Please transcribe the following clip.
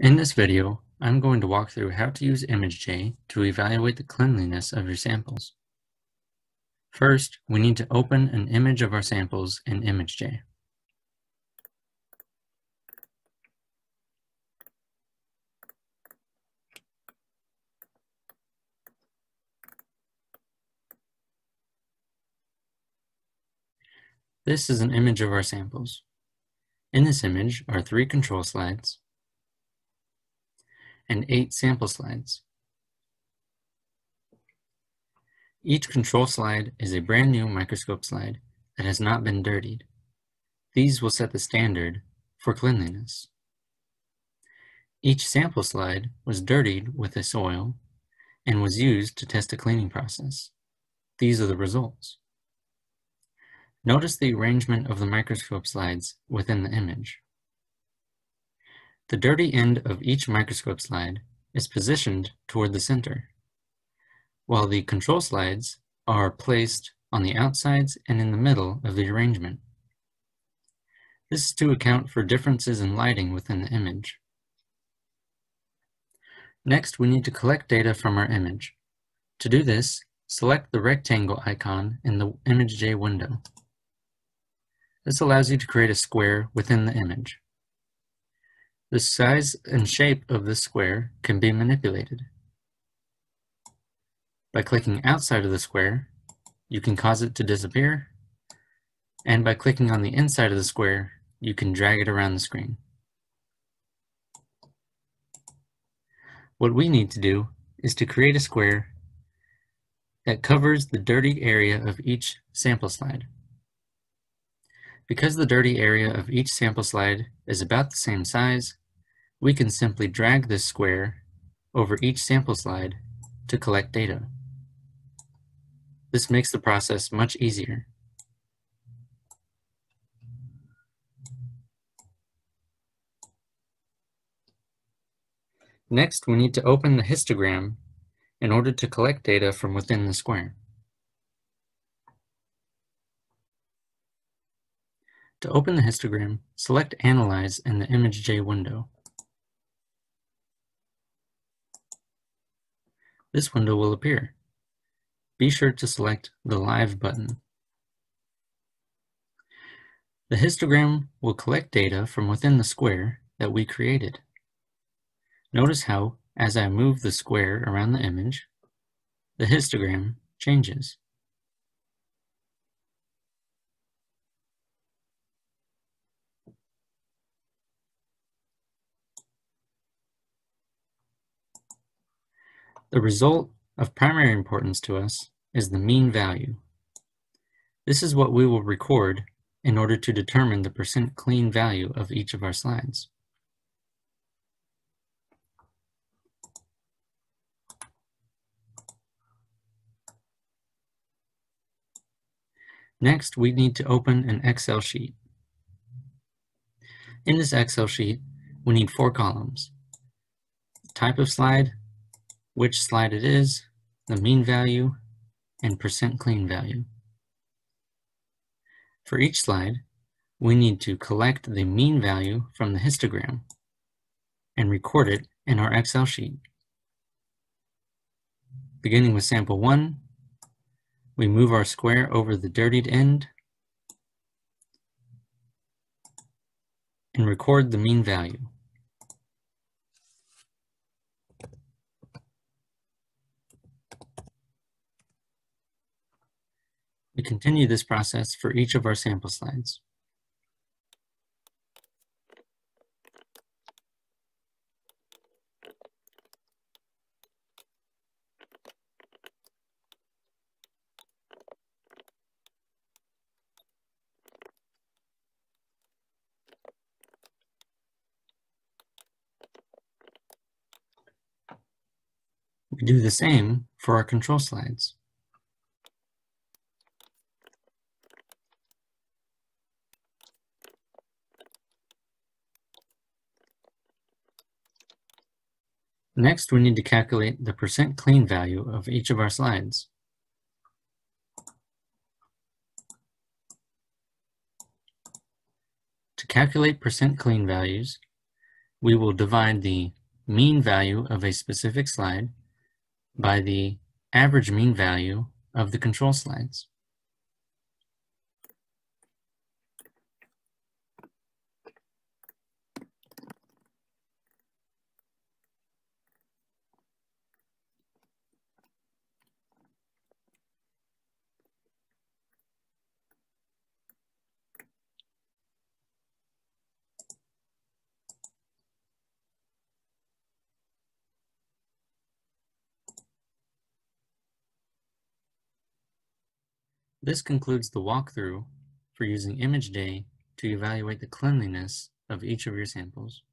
In this video, I'm going to walk through how to use ImageJ to evaluate the cleanliness of your samples. First, we need to open an image of our samples in ImageJ. This is an image of our samples. In this image are 3 control slides and 8 sample slides. Each control slide is a brand new microscope slide that has not been dirtied. These will set the standard for cleanliness. Each sample slide was dirtied with a soil and was used to test a cleaning process. These are the results. Notice the arrangement of the microscope slides within the image. The dirty end of each microscope slide is positioned toward the center, while the control slides are placed on the outsides and in the middle of the arrangement. This is to account for differences in lighting within the image. Next, we need to collect data from our image. To do this, select the rectangle icon in the ImageJ window. This allows you to create a square within the image. The size and shape of this square can be manipulated. By clicking outside of the square, you can cause it to disappear, and by clicking on the inside of the square, you can drag it around the screen. What we need to do is to create a square that covers the dirty area of each sample slide. Because the dirty area of each sample slide is about the same size, we can simply drag this square over each sample slide to collect data. This makes the process much easier. Next, we need to open the histogram in order to collect data from within the square. To open the histogram, select Analyze in the ImageJ window. This window will appear. Be sure to select the Live button. The histogram will collect data from within the square that we created. Notice how, as I move the square around the image, the histogram changes. The result of primary importance to us is the mean value. This is what we will record in order to determine the percent clean value of each of our slides. Next, we need to open an Excel sheet. In this Excel sheet, we need 4 columns: type of slide, which slide it is, the mean value, and percent clean value. For each slide, we need to collect the mean value from the histogram and record it in our Excel sheet. Beginning with sample 1, we move our square over the dirtied end and record the mean value. We continue this process for each of our sample slides. We do the same for our control slides. Next, we need to calculate the percent clean value of each of our slides. To calculate percent clean values, we will divide the mean value of a specific slide by the average mean value of the control slides. This concludes the walkthrough for using ImageJ to evaluate the cleanliness of each of your samples.